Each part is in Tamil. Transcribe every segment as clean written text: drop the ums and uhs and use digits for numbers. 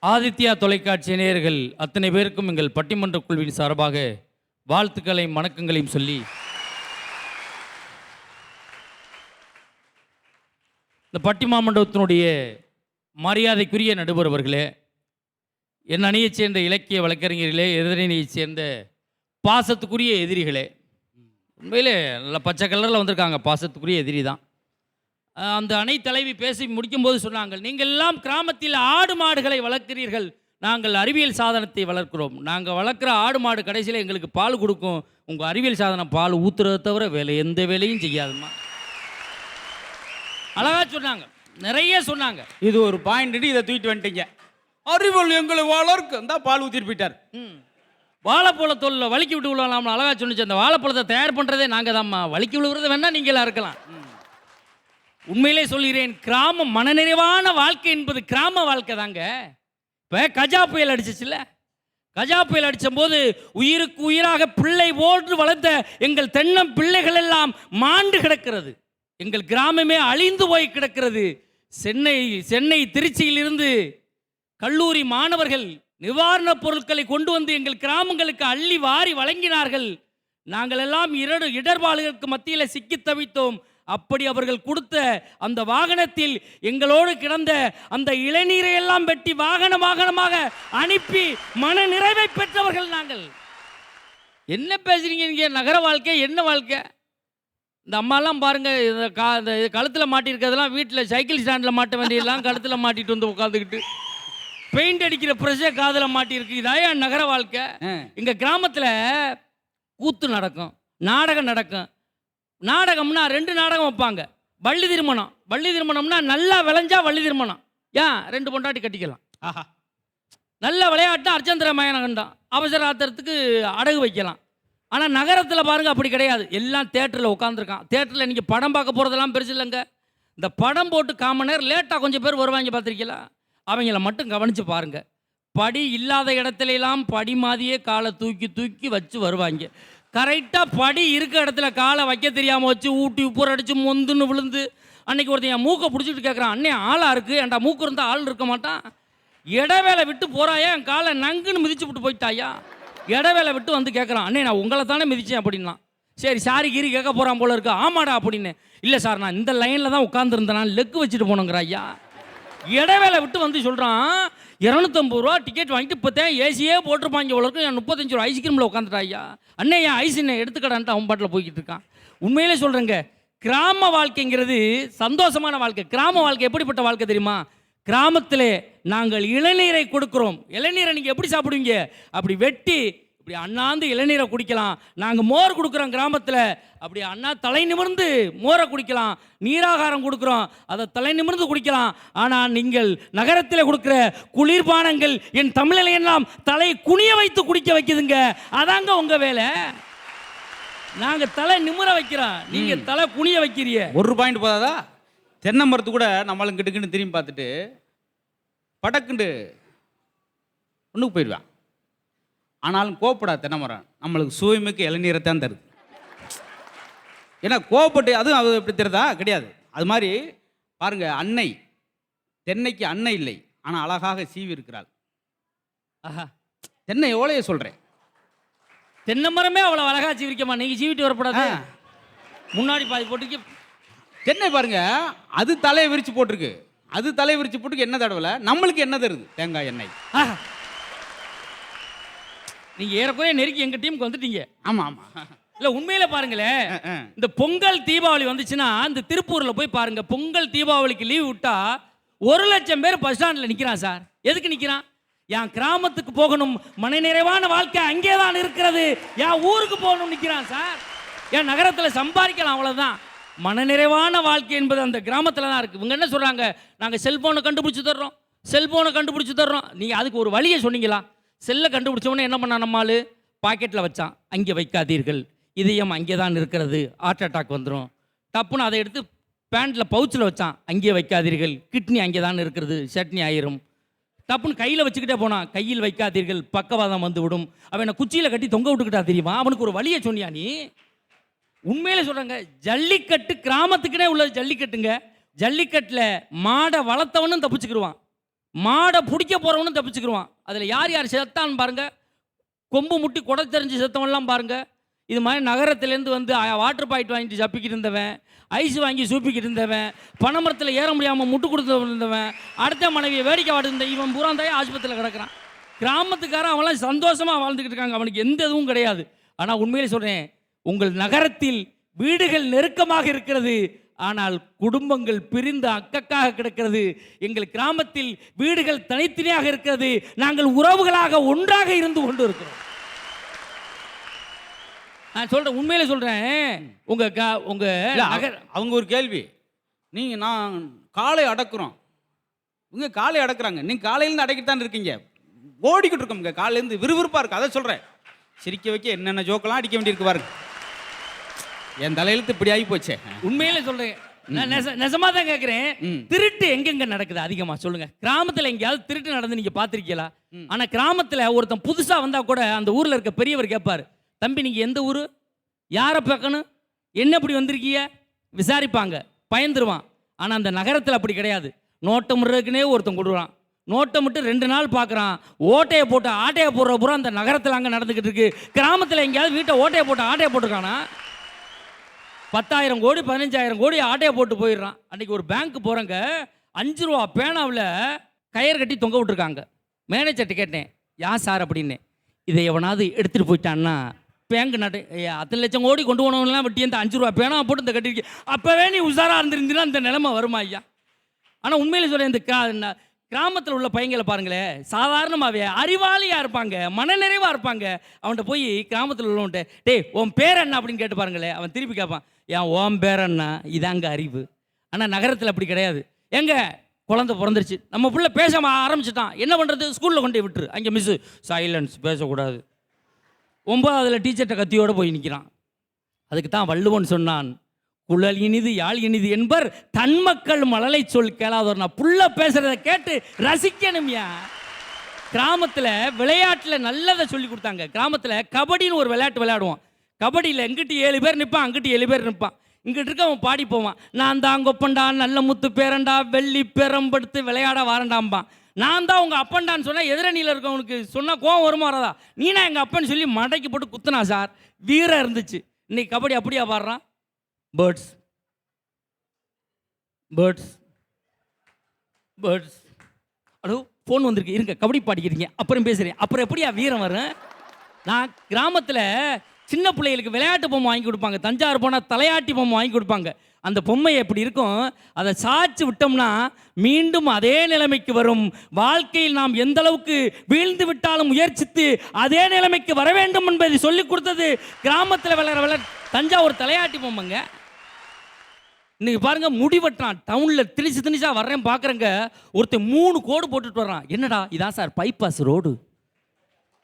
ஆதித்யா தொலைக்காட்சி நேயர்கள் அத்தனை பேருக்கும் எங்கள் பட்டிமன்ற குழுவின் சார்பாக வாழ்த்துக்களையும் வணக்கங்களையும் சொல்லி, இந்த பட்டிமாமண்டபத்தினுடைய மரியாதைக்குரிய நடுவர் அவர்களே, என் அணியைச் சேர்ந்த இலக்கிய வழக்கறிஞர்களே, எதிரணியைச் சேர்ந்த பாசத்துக்குரிய எதிரிகளே, உண்மையிலே நல்ல பச்சை கலரில் வந்திருக்காங்க, பாசத்துக்குரிய எதிரி தான். அந்த அணை தலைவி பேசி முடிக்கும்போது சொன்னாங்க, நீங்கள் எல்லாம் கிராமத்தில் ஆடு மாடுகளை வளர்க்கிறீர்கள், நாங்கள் அறிவியல் சாதனத்தை வளர்க்கிறோம். நாங்கள் வளர்க்குற ஆடு மாடு கடைசியில் எங்களுக்கு பால் கொடுக்கும், உங்கள் அறிவியல் சாதனம் பால் ஊற்றுறதை தவிர வேலை எந்த வேலையும் செய்யாதுமா. அழகா சொன்னாங்க, நிறைய சொன்னாங்க. இது ஒரு பாயிண்ட், இதை தூக்கிட்டு வந்துட்டீங்க. அறிவியல் எங்களை வளர்க்கு தான் பால் ஊற்றிட்டு போயிட்டார். வாழைப்பழ தோலில் வலிக்கி விட்டு விழுவலாம்னு அழகா சொன்னிச்சு. அந்த வாழைப்பழத்தை தயார் பண்ணுறதே நாங்கள் தான்மா, வலிக்கி விழுவுறது வேணால் நீங்களா இருக்கலாம். உண்மையிலே சொல்கிறேன், கிராமம் மனநிறைவான வாழ்க்கை என்பது கிராம வாழ்க்கை தாங்க. இப்போ கஜா புயல் அடிச்சிச்சுல்ல, கஜா புயல் அடித்த போது உயிருக்கு உயிராக பிள்ளை போன்று வளர்ந்த எங்கள் தென்னம் பிள்ளைகள் எல்லாம் மாண்டு கிடக்கிறது. எங்கள் கிராமமே அழிந்து போய் கிடக்கிறது. சென்னை திருச்சியிலிருந்து கல்லூரி மாணவர்கள் நிவாரணப் பொருட்களை கொண்டு வந்து எங்கள் கிராமங்களுக்கு அள்ளி வாரி வழங்கினார்கள். நாங்கள் எல்லாம் இடர்பாடுகளுக்கு மத்தியில் சிக்கி தவித்தோம். அப்படி அவர்கள் கொடுத்த அந்த வாகனத்தில் எங்களோடு கிடந்த அந்த இளநீரை எல்லாம் வெட்டி வாகனமாக அனுப்பி மன நிறைவை பெற்றவர்கள் நாங்கள். என்ன பேசுறீங்க நீங்க? நகர வாழ்க்கை என்ன வாழ்க்கை? இந்த அம்மாலாம் பாருங்க, இந்த கழுத்தில் மாட்டிருக்கிறதெல்லாம் வீட்டில் சைக்கிள் ஸ்டாண்டில் மாட்ட வேண்டியதெல்லாம் கழுத்தில் மாட்டிட்டு வந்து உட்காந்துக்கிட்டு பெயிண்ட் அடிக்கிற பிரஷே காதில் மாட்டிருக்கு. இதான் நகர வாழ்க்கை. எங்கள் கிராமத்தில் கூத்து நடக்கும், நாடகம் நடக்கும். நாடகம்னா 2 நாடகம் வைப்பாங்க. வள்ளி திருமணம்னா நல்லா விளைஞ்சா வள்ளி திருமணம். ஏன் 2 பொண்டாட்டி கட்டிக்கலாம். நல்ல விளையாட்டுனா அர்ச்சந்திர மயனகண்டம், அவசர ஆத்திரத்துக்கு அடகு வைக்கலாம். ஆனால் நகரத்தில் பாருங்கள் அப்படி கிடையாது. எல்லாம் தேட்டரில் உட்காந்துருக்கான். தேட்டரில் நீங்கள் படம் பார்க்க போகிறதெல்லாம் பெருசு இல்லைங்க. இந்த படம் போட்டு 1/4 மணி நேரம் லேட்டாக கொஞ்சம் பேர் வருவாங்க, பார்த்துருக்கீங்களா? அவங்கள மட்டும் கவனித்து பாருங்கள். படி இல்லாத இடத்துலலாம் படி மாதிரியே காலை தூக்கி வச்சு வருவாங்க. கரெக்டாக படி இருக்க இடத்துல காலை வைக்க தெரியாமல் வச்சு ஊட்டி உப்புற அடித்து மொந்துன்னு விழுந்து, அன்றைக்கி ஒருத்தன் என் மூக்கை பிடிச்சிட்டு கேட்குறான், அண்ணே ஆளாக இருக்குது, ஏன்டா மூக்கு இருந்தால் ஆள் இருக்க மாட்டான், இடவேளை விட்டு போகிறாயா, என் காலை நங்குன்னு மிதிச்சு விட்டு போயிட்டாயா. இடவேளை விட்டு வந்து கேட்குறான், அண்ணே நான் உங்களை தானே மிதித்தேன் அப்படின்னா. சரி சாரி கீரி கேட்க போகிறான் போல இருக்கு. ஆமாடா அப்படின்னு. இல்லை சார் நான் இந்த லைனில் தான் உட்காந்துருந்தேன், நான் லெக்கு வச்சுட்டு போனோங்கிற ஐயா. இடவேளை விட்டு வந்து சொல்கிறான், 250 ரூபா டிக்கெட் வாங்கிட்டு இப்போத்தான் ஏசியே போட்டிருப்பாங்க இவ்வளோக்கு, என் 35 ரூபா ஐஸ்கிரீமில் உட்காந்துட்டா ஐயா. அண்ணே என் ஐஸ்ன்னு எடுத்துக்கடான்ட்டு அவன் பாட்டில் போய்கிட்டு இருக்கான். உண்மையிலே சொல்கிறேங்க, கிராம வாழ்க்கைங்கிறது சந்தோஷமான வாழ்க்கை. கிராம வாழ்க்கை எப்படிப்பட்ட வாழ்க்கை தெரியுமா? கிராமத்தில் நாங்கள் இளநீரை கொடுக்குறோம். இளநீரை நீங்கள் எப்படி சாப்பிடுவீங்க? அப்படி வெட்டி இப்படி அண்ணாந்து இளநீரை குடிக்கலாம். நாங்கள் மோர் கொடுக்குறோம் கிராமத்தில், அப்படி அண்ணா தலை நிமிர்ந்து மோரை குடிக்கலாம். நீராகாரம் கொடுக்குறோம், அதை தலை நிமிர்ந்து குடிக்கலாம். ஆனால் நீங்கள் நகரத்தில் கொடுக்குற குளிர்பானங்கள் என் தமிழில் எல்லாம் தலை குனிய வைத்து குடிக்க வைக்குதுங்க. அதாங்க உங்கள் வேலை. நாங்கள் தலை நிமிர வைக்கிறோம், நீங்கள் தலை குனிய வைக்கிறீங்க. ஒரு பாயிண்ட் போதாதா? தென்னை மரத்து கூட நம்மளும் கிட்டுக்குன்னு திரும்பி பார்த்துட்டு படக்குண்டு ஒன்றுக்கு போயிடுவான். ஆனாலும் கோப்படா தென்னை மரம் நம்மளுக்கு சுவைமிக்க இளநீரை தான் தருது. ஏன்னா கோப்பட்டு அதுவும் அது எப்படி தருதா? கிடையாது. அது மாதிரி பாருங்க, அன்னை தென்னைக்கு அன்னை இல்லை, ஆனால் அழகாக சீவி இருக்கிறாள். ஆஹா, தென்னை எவ்வளோ சொல்கிறேன், தென்னை மரமே அவ்வளோ அழகா சீவிக்கமா. நீங்கள் சீவிட்டு வரப்படாது, முன்னாடி பாதி போட்டுக்கு. தென்னை பாருங்க, அது தலையை விரிச்சு போட்டிருக்கு. அது தலையை விரிச்சு போட்டுக்கு என்ன தடவை நம்மளுக்கு என்ன தருது? தேங்காய் எண்ணெய். நீங்க ஏறக்குறைய நெருக்கி எங்க டீமுக்கு வந்துட்டீங்க. ஆமா ஆமா. இல்ல உண்மையில பாருங்களேன், இந்த பொங்கல் தீபாவளி வந்துச்சுன்னா இந்த திருப்பூர்ல போய் பாருங்க, பொங்கல் தீபாவளிக்கு லீவ் விட்டா 1,00,000 பேர் பஸ் ஸ்டாண்ட்ல நிக்கிறான் சார். எதுக்கு நிக்கிறான்? என் கிராமத்துக்கு போகணும், மனநிறைவான வாழ்க்கை அங்கே தான் இருக்கிறது, என் ஊருக்கு போகணும் நிக்கிறான் சார். என் நகரத்தில் சம்பாதிக்கலாம், அவ்வளவுதான். மனநிறைவான வாழ்க்கை என்பது அந்த கிராமத்தில் தான் இருக்கு. இவங்க என்ன சொல்றாங்க, நாங்க செல்போனை கண்டுபிடிச்சு தர்றோம். நீங்க அதுக்கு ஒரு வழியை சொன்னீங்களா? செல்லை கண்டுபிடிச்சவொடனே என்ன பண்ணான் நம்மால்? பாக்கெட்டில் வச்சான், அங்கே வைக்காதீர்கள், இதயம் அங்கே தான் இருக்கிறது, ஹார்ட் அட்டாக் வந்துடும். டப்புன்னு அதை எடுத்து பேண்ட்டில் பவுச்சில் வச்சான், அங்கே வைக்காதீர்கள், கிட்னி அங்கே தான் இருக்கிறது, சட்னி ஆயிரும். டப்புன்னு கையில் வச்சுக்கிட்டே போனான், கையில் வைக்காதீர்கள், பக்கவாதம் வந்து விடும். அவனை குச்சியில் கட்டி தொங்க விட்டுக்கிட்டா தெரியுமா? அவனுக்கு ஒரு வழியை சொன்னியா நீ? உண்மையிலே சொல்கிறாங்க, ஜல்லிக்கட்டு கிராமத்துக்குனே உள்ளது ஜல்லிக்கட்டுங்க. ஜல்லிக்கட்டில் மாடை வளர்த்தவனும் தப்பிச்சுக்கிடுவான், மாடை பிடிக்க போகிறவனும் தப்பிச்சுக்கிருவான். அதில் யார் யார் செத்தான்னு பாருங்க. கொம்பு முட்டி குடை தெரிஞ்சு செத்தவன்லாம் பாருங்க. இது மாதிரி நகரத்துலேருந்து வந்து வாட்டர் பாயிண்ட் வாங்கிட்டு சப்பிக்கிட்டு இருந்தவன், ஐஸ் வாங்கி சூப்பிக்கிட்டு இருந்தவன், பனைமரத்தில் ஏற முடியாமல் முட்டு கொடுத்து இருந்தவன், அடுத்த மனைவியை வேடிக்கை வாடுந்த இவன் பூராந்தாயே ஆஸ்பத்திரியில் கிடக்கிறான். கிராமத்துக்காரன் அவன்லாம் சந்தோஷமாக வாழ்ந்துக்கிட்டு இருக்காங்க, அவனுக்கு எந்த இதுவும் கிடையாது. ஆனால் உண்மையிலே சொல்கிறேன், உங்கள் நகரத்தில் வீடுகள் நெருக்கமாக இருக்கிறது, ஆனால் குடும்பங்கள் பிரிந்து அக்கக்காக கிடக்கிறது. எங்கள் கிராமத்தில் வீடுகள் தனித்தனியாக இருக்கிறது, நாங்கள் உறவுகளாக ஒன்றாக இருந்து கொண்டு இருக்கிறோம். நான் சொல்றேன், உண்மையில சொல்றேன். உங்க அவங்க ஒரு கேள்வி, நான் காலை அடக்குறோம், இவங்க காலை அடக்குறாங்க, நீங்க காலையிலேருந்து அடக்கிட்டு இருக்கீங்க, ஓடிக்கிட்டு இருக்கோம், காலையிலேருந்து விறுவிறுப்பா இருக்கு. அதை சொல்றேன், சிரிக்க வைக்க என்னென்ன ஜோக்கெல்லாம் அடிக்க வேண்டியிருக்கு பாருங்க. என் தலையெழுத்து இப்படி ஆகி போச்சே. உண்மையில சொல்றேன், நான் நெசமா தான் கேட்கிறேன். திருட்டு எங்கெங்க நடக்குது அதிகமா சொல்லுங்க. கிராமத்துல எங்கேயாவது திருட்டு நடந்து நீங்க பாத்திருக்கீங்களா? ஆனா கிராமத்துல ஒருத்தன் புதுசா வந்தா கூட அந்த ஊர்ல இருக்க பெரியவர் கேட்பாரு, தம்பி நீங்க எந்த ஊரு, யாரை பார்க்கணும், என்ன இப்படி வந்திருக்கீங்க விசாரிப்பாங்க, பயந்துருவான். ஆனா அந்த நகரத்துல அப்படி கிடையாது. நோட்டம் முடுறதுக்குனே ஒருத்தன் கொடுக்குறான், நோட்டை மட்டும் 2 நாள் பார்க்குறான், ஓட்டையை போட்டு ஆட்டையை போடுற பூரா அந்த நகரத்தில் அங்கே நடந்துக்கிட்டு இருக்கு. கிராமத்தில் எங்கேயாவது வீட்டை ஓட்டையை போட்டு ஆட்டையை போட்டிருக்கானா? 10,000 கோடி 15,000 கோடி ஆட்டையை போட்டு போயிடுறான். அன்றைக்கி ஒரு பேங்க்கு போகிறங்க, 5 ரூபா பேனாவில் கயிறு கட்டி தொங்க விட்டுருக்காங்க. மேனேஜர்கிட்ட கேட்டேன், யார் சார் அப்படின்னு. இதை எவனாவது எடுத்துகிட்டு போயிட்டான்னா பேங்க் நாட்டு 10 லட்சம் கோடி கொண்டு போனவங்கலாம் வெட்டி அந்த 5 ரூபா பேனா போட்டு இந்த கட்டிருக்கு. அப்போவே நீ உஷாராக இருந்திருந்தீங்கன்னா இந்த நிலைமை வருமா ஐயா? ஆனால் உண்மையிலே சொல்கிறேன், இந்த கிராமத்தில் உள்ள பையங்களை பாருங்களேன், சாதாரணமாகவே அறிவாளியாக இருப்பாங்க, மனநிறைவாக இருப்பாங்க. அவன்கிட்ட போய் கிராமத்தில் உள்ளவன்ட்ட, டேய் உன் பேர் என்ன அப்படின்னு கேட்டு பாருங்களேன், அவன் திருப்பி கேட்பான், ஏன் உன் பேர் என்ன, இதாங்க அறிவு. ஆனால் நகரத்தில் அப்படி கிடையாது. எங்க குழந்தை பிறந்துருச்சு, நம்ம பிள்ளை பேச ஆரம்பிச்சிட்டான், என்ன பண்ணுறது, ஸ்கூலில் கொண்டு விட்டுரு, அங்கே மிஸ்ஸு சைலன்ஸ் பேசக்கூடாது. 9ஆவதுல டீச்சர்கிட்ட கத்தியோடு போய் நிற்கிறான். அதுக்கு தான் வள்ளுவன் சொன்னான், குழல் இனிது யாழ் இனிது என்பர் தன் மக்கள் மழலை சொல் கேளாதவர். நான் புள்ள பேசுறதை கேட்டு ரசிக்கணும்யா. கிராமத்தில் விளையாட்டில் நல்லதை சொல்லி கொடுத்தாங்க. கிராமத்தில் கபடின்னு ஒரு விளையாட்டு விளையாடுவோம். கபடியில் எங்கிட்ட 7 பேர் நிற்பான், அங்கிட்ட 7 பேர் நிற்பான். இங்கிட்ட இருக்க அவன் பாடி போவான், நான் தான் கொப்பண்டா நல்ல முத்து பேரண்டா வெள்ளி பெரம்படுத்து விளையாட வாரண்டாம்பான். நான் தான் உங்கள் அப்பன்டான்னு சொன்னால் எதிரணியில் இருக்கவனுக்கு சொன்னால் கோவம் வருமா வராதா? நீனா எங்கள் அப்பன்னு சொல்லி மடைக்கு போட்டு குத்துனா சார், வீரம் இருந்துச்சு. இன்னைக்கு கபடி அப்படியா பாடுறான், birds birds birds. Hello phone வந்திருக்கு, இருங்க கபடி பாடிக்கிறீங்க, அப்புறம் பேசுகிறேன். அப்புறம் எப்படியா வீரம் வரும்? நான் கிராமத்தில் சின்ன பிள்ளைகளுக்கு விளையாட்டு பொம்மை வாங்கி கொடுப்பாங்க. தஞ்சாவூர் போனால் தலையாட்டி பொம்மை வாங்கி கொடுப்பாங்க. அந்த பொம்மை எப்படி இருக்கும், அதை சாய்ச்சி விட்டோம்னா மீண்டும் அதே நிலைமைக்கு வரும். வாழ்க்கையில் நாம் எந்த அளவுக்கு வீழ்ந்து விட்டாலும் முயற்சித்து அதே நிலைமைக்கு வர வேண்டும் என்பதை சொல்லிக் கொடுத்தது கிராமத்தில் விளையாட தஞ்சாவூர் தலையாட்டி பொம்மைங்க. இன்னைக்கு பாருங்க, முடிவெட்டான் டவுனில் திணிச்சா வர்றேன் பார்க்குறேங்க, ஒருத்தன் 3 கோடு போட்டுட்டு வர்றான். என்னடா இதான் சார் பைபாஸ் ரோடு.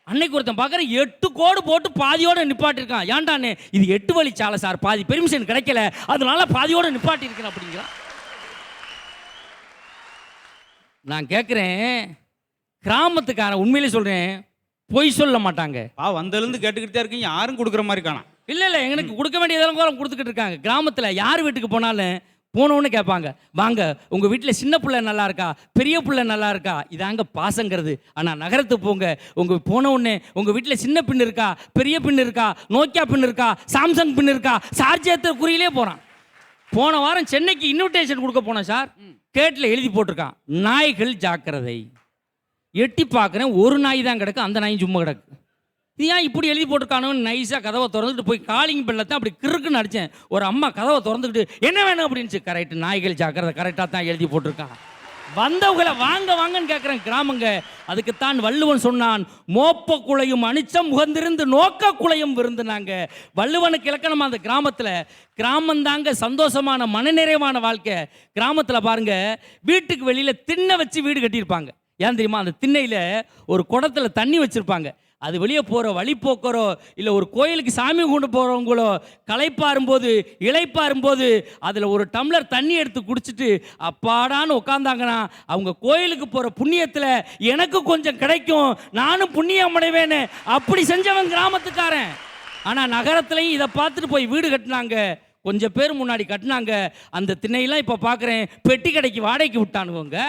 அன்னைக்கு ஒருத்தன் பார்க்குறேன் 8 கோடு போட்டு பாதியோடு நிப்பாட்டிருக்கான். ஏன்டானே, இது 8 வழி சாலை சார், பாதி பெர்மிஷன் கிடைக்கல, அதனால பாதியோடு நிப்பாட்டிருக்கிறேன் அப்படிங்கிறான். நான் கேட்குறேன், கிராமத்துக்காரன் உண்மையிலே சொல்கிறேன், பொய் சொல்ல மாட்டாங்க. வந்ததுலேருந்து கேட்டுக்கிட்டே இருக்கீங்க, யாரும் கொடுக்குற மாதிரி காணாம். இல்லை எங்களுக்கு கொடுக்க வேண்டியதெல்லாம் கூட கொடுத்துக்கிட்டு இருக்காங்க. கிராமத்தில் யார் வீட்டுக்கு போனாலும் போனோன்னு கேட்பாங்க, வாங்க உங்கள் வீட்டில் சின்ன பிள்ளை நல்லா இருக்கா, பெரிய பிள்ளை நல்லா இருக்கா, இதாங்க பாசங்கிறது. ஆனால் நகரத்துக்கு போங்க, உங்கள் போனவுடனே உங்கள் வீட்டில் சின்ன பின் இருக்கா, பெரிய பின் இருக்கா, நோக்கியா பின் இருக்கா, சாம்சங் பின் இருக்கா, சார்ஜ் ஏற்ற குறியிலே போகிறான். போன வாரம் சென்னைக்கு இன்விடேஷன் கொடுக்க போனேன் சார், கேட்டில் எழுதி போட்டிருக்கான், நாய்கள் ஜாக்கிரதை. எட்டி பார்க்குறேன், ஒரு நாய் தான் கிடக்கு, அந்த நாயும் சும்மா கிடக்கு. இது ஏன் இப்படி எழுதி போட்டிருக்கானோன்னு நைஸாக கதவை திறந்துட்டு போய் காலிங் பெல்லத்தான் அப்படி கிறுக்குன்னு அடித்தேன். ஒரு அம்மா கதவை திறந்துக்கிட்டு என்ன வேணும் அப்படின்ச்சு. கரெக்டு, நாய்கள் ஜாக்கிரதை கரெக்டாக தான் எழுதி போட்டிருக்கான். வந்தவங்களை வாங்க வாங்கன்னு கேட்குறேன் கிராமங்க. அதுக்குத்தான் வள்ளுவன் சொன்னான், மோப்ப குலையும் அனிச்சம் உகந்திருந்து நோக்க குலையும் விருந்துனாங்க. வள்ளுவனுக்கு இலக்கணமாக அந்த கிராமந்தாங்க சந்தோஷமான மனநிறைவான வாழ்க்கை. கிராமத்தில் பாருங்க, வீட்டுக்கு வெளியில் திண்ணை வச்சு வீடு கட்டியிருப்பாங்க. ஏன் தெரியுமா, அந்த திண்ணையில் ஒரு குடத்தில் தண்ணி வச்சுருப்பாங்க. அது வெளியே போகிற வழிபோக்கரோ இல்லை ஒரு கோயிலுக்கு சாமி கொண்டு போகிறவங்களோ களைப்பாரும்போது இளைப்பாரும்போது அதில் ஒரு டம்ளர் தண்ணி எடுத்து குடிச்சிட்டு அப்பாடான்னு உட்காந்தாங்கன்னா அவங்க கோயிலுக்கு போகிற புண்ணியத்தில் எனக்கு கொஞ்சம் கிடைக்கும், நானும் புண்ணியம் அடைவேன்னு அப்படி செஞ்சவன் கிராமத்துக்காரன். ஆனால் நகரத்துலையும் இதை பார்த்துட்டு போய் வீடு கட்டினாங்க. கொஞ்சம் பேர் முன்னாடி கட்டினாங்க. அந்த திண்ணையெல்லாம் இப்போ பார்க்குறேன் பெட்டி கடைக்கு வாடகைக்கு விட்டானுவங்க.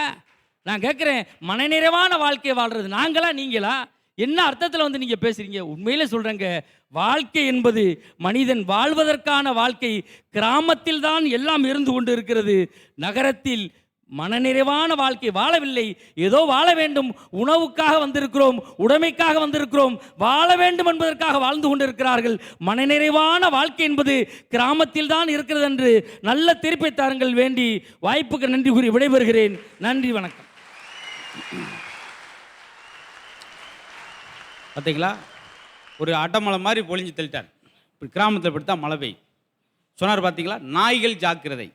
நான் கேட்குறேன், மனநிறைவான வாழ்க்கை வாழ்றது நாங்களா நீங்களா? என்ன அர்த்தத்தில் வந்து நீங்கள் பேசுகிறீங்க? உண்மையிலே சொல்கிறேங்க, வாழ்க்கை என்பது மனிதன் வாழ்வதற்கான வாழ்க்கை. கிராமத்தில் தான் எல்லாம் இருந்து கொண்டு இருக்கிறது. நகரத்தில் மனநிறைவான வாழ்க்கை வாழவில்லை. ஏதோ வாழ வேண்டும், உணவுக்காக வந்திருக்கிறோம், உடைமைக்காக வந்திருக்கிறோம், வாழ வேண்டும் என்பதற்காக வாழ்ந்து கொண்டிருக்கிறார்கள். மனநிறைவான வாழ்க்கை என்பது கிராமத்தில் தான் இருக்கிறது என்று நல்ல தீர்ப்பை தாருங்கள் வேண்டி வாய்ப்புக்கு நன்றி கூறி விடைபெறுகிறேன். நன்றி, வணக்கம். பார்த்தீங்களா, ஒரு அடமலை மாதிரி பொழிஞ்சு தள்ளிட்டார். இப்படி கிராமத்தில் படுத்தா மழை பெய்யும் சொன்னார். பார்த்தீங்களா, நாய்கள் ஜாக்கிரதை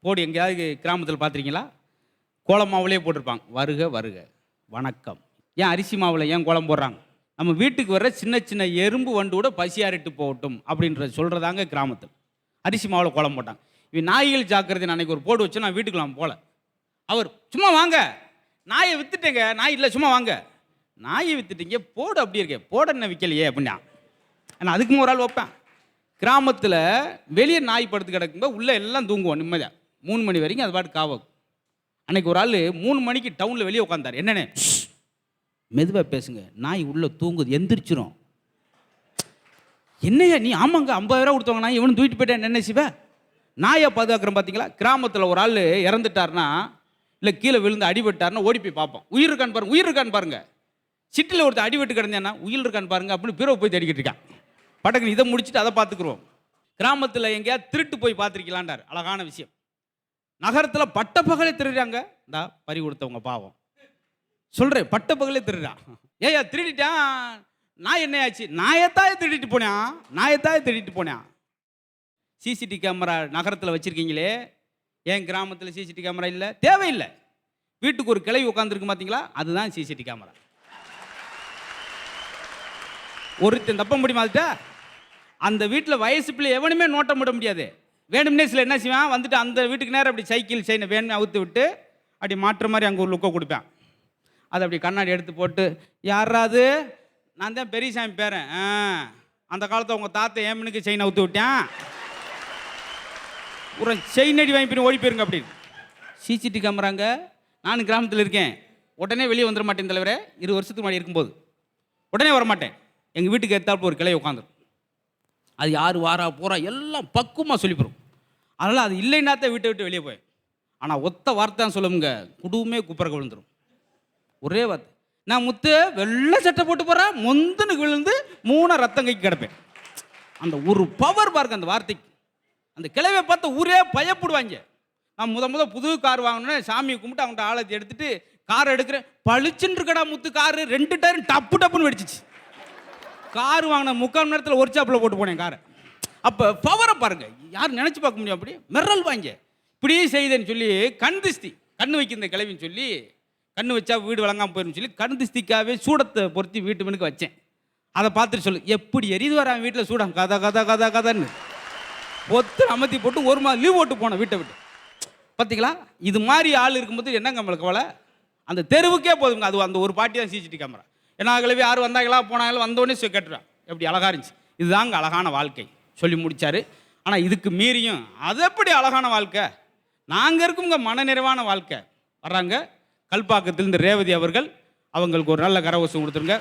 போடு. எங்கேயாவது கிராமத்தில் பார்த்துருக்கீங்களா? கோலம் மாவுலேயே போட்டிருப்பாங்க, வருக வருக வணக்கம். ஏன் அரிசி மாவில் ஏன் கோலம் போடுறாங்க? நம்ம வீட்டுக்கு வர்ற சின்ன சின்ன எறும்பு வண்டு கூட பசியாரிட்டு போகட்டும் அப்படின்றத சொல்கிறதாங்க கிராமத்தில். அரிசி மாவில் கோலம் போட்டாங்க. இவன் நாய்கள் ஜாக்கிரதை அன்னைக்கு ஒரு போடு வச்சு நான் வீட்டுக்குலாம் போகல. அவர் சும்மா வாங்க, நாயை விற்றுட்டேங்க. நாய் இல்லை, சும்மா வாங்க. நாயை விற்றுட்டீங்க, போடு அப்படி இருக்கே, போட என்ன விற்கலையே அப்படின்னா. ஆனால் அதுக்கும் ஒரு ஆள் வைப்பேன். கிராமத்தில் வெளியே நாய் படுத்து கிடக்கும்போது உள்ளே எல்லாம் தூங்குவோம் நிம்மதியாக. 3 மணி வரைக்கும் அது பாட்டு காவல். அன்னைக்கு ஒரு ஆள் 3 மணிக்கு டவுனில் வெளியே உட்காந்தார். என்னென்ன மெதுவாக பேசுங்க, நாய் உள்ளே தூங்குது, எந்திரிச்சிரும். என்னையா நீ? ஆமாங்க, 50,000 ரூபா கொடுத்தவங்க நாய் இவனு தூக்கிட்டு போயிட்டேன். என்ன சிவ நாயை பாதுகாக்கிறேன். பார்த்தீங்களா, கிராமத்தில் ஒரு ஆள் இறந்துட்டார்னா இல்லை கீழே விழுந்து அடிபட்டார்னா ஓடி போய் பார்ப்போம், உயிர் இருக்கான்னு பாருங்க, உயிர் இருக்கான்னு பாருங்க. சிட்டியில் ஒருத்தர் அடிபட்டு கிடந்தேன்னா உயிர் இருக்கான்னு பாருங்க அப்படின்னு பீரோ போய் தேடிக்கிட்டு இருக்கான். படக்கு இதை முடிச்சுட்டு அதை பார்த்துக்குருவோம். கிராமத்தில் எங்கேயாவது திருட்டு போய் பார்த்துருக்கலான்டார், அழகான விஷயம். நகரத்தில் பட்ட பகலே திருடுறாங்க. இந்தா பறி கொடுத்தவங்க பாவம் சொல்கிறேன், பட்ட பகலே திருடுறான். ஏயா திருடிட்டான், நான் என்ன ஆச்சு? நாயத்தாயே திருடிட்டு போனேன். சிசிடிவி கேமரா நகரத்தில் வச்சுருக்கீங்களே, ஏன் கிராமத்தில் சிசிடிவி கேமரா இல்லை? தேவையில்லை. வீட்டுக்கு ஒரு கிளவி உட்காந்துருக்கு பார்த்தீங்களா, அதுதான் சிசிடிவி கேமரா. ஒருத்தன் தப்ப முடியுமாட்டா? அந்த வீட்டில் வயசு பிள்ளை எவனுமே நோட்டம் விட முடியாது. வேணும்னே சில என்ன செய்வான், வந்துட்டு அந்த வீட்டுக்கு நேரம் அப்படி சைக்கிள் செயினை வேணுமே அவுத்து விட்டு அப்படி மாற்ற மாதிரி அங்கே ஒரு லுக்கை கொடுப்பேன். அதை அப்படி கண்ணாடி எடுத்து போட்டு, யாராவது நான் தான் பெரியசாமி பேரன், அந்த காலத்தை உங்கள் தாத்தா ஏமனுக்கு செயின் அவுத்து விட்டேன், ஒரு செயின் அடி வாங்கி ஓடி போயிருங்க அப்படின்னு. சிசிடிவி கேமராங்க. நான் கிராமத்தில் இருக்கேன், உடனே வெளியே வந்துட மாட்டேன் தலைவரே. 20 வருஷத்துக்கு முன்னாடி இருக்கும்போது உடனே வரமாட்டேன். எங்கள் வீட்டுக்கு எடுத்தாப்பு ஒரு கிளை உட்காந்துரும். அது யார் வாரா போகிறா எல்லாம் பக்குவமாக சொல்லிப்போம். அதனால் அது இல்லைன்னாத்தான் வீட்டை விட்டு வெளியே போய். ஆனால் ஒத்த வார்த்தை தான் சொல்லுங்க, குடும்பமே குப்பரக்க விழுந்துடும். ஒரே வார்த்தை, நான் முத்து வெள்ளை சட்டை போட்டு போகிறேன், முந்துனுக்கு விழுந்து 3 ரத்தம் கைக்கு கிடப்பேன். அந்த ஒரு பவர் பாருங்க அந்த வார்த்தைக்கு. அந்த கிளவை பார்த்து ஊரே பயப்படுவாங்க. நான் முத புது கார் வாங்கினேன்னு சாமியை கும்பிட்டு அவன்கிட்ட ஆழத்தை எடுத்துட்டு காரை எடுக்கிறேன். பளிச்சுன்னு இருக்கடா முத்து காரு, 2 டயரும் டப்புன்னு வெடிச்சிச்சு. கார் வாங்கின 3/4 மணி நேரத்தில் ஒரு சாப்பில் போட்டு போனேன் காரை. அப்போ பவரை பாருங்க, யாரும் நினச்சி பார்க்க முடியும். அப்படி மிரல் வாங்க இப்படியே செய்தேன்னு சொல்லி கண்ணு வைக்கிற கிளவின்னு சொல்லி, கண்ணு வச்சா வீடு வழங்காமல் போயிடும் சொல்லி கண் திஸ்திக்காவே சூடத்தை பொருத்தி வீட்டு மனுக்கு வச்சேன். அதை பார்த்துட்டு சொல்லு, எப்படி எரிது வரான் வீட்டில் சூடம், கதைன்னு ஒத்து அமர்த்தி போட்டு 1 மாதம் லீவ் போட்டு போனேன் வீட்டை விட்டு. பார்த்தீங்களா, இது மாதிரி ஆள் இருக்கும்போது என்னங்க நம்மளுக்கு கவலை? அந்த தெருவுக்கே போதுங்க. அது அந்த ஒரு பாட்டி தான் சிசிடிவி கேமரா. ஏன்னா கிளவி யார் வந்தாங்களா போனாங்களா, வந்தோடனே கேட்டுருவேன் எப்படி அழகா இருந்துச்சு. இதுதாங்க அழகான வாழ்க்கை சொல்லி முடிச்சாரு. ஆனால் இதுக்கு மீறியும் அது எப்படி அழகான வாழ்க்கை? நாங்கள் இருக்குங்க மனநிறைவான வாழ்க்கை. வர்றாங்க கல்பாக்கத்திலிருந்து ரேவதி அவர்கள், அவங்களுக்கு ஒரு நல்ல கரவசம் கொடுத்துருங்க.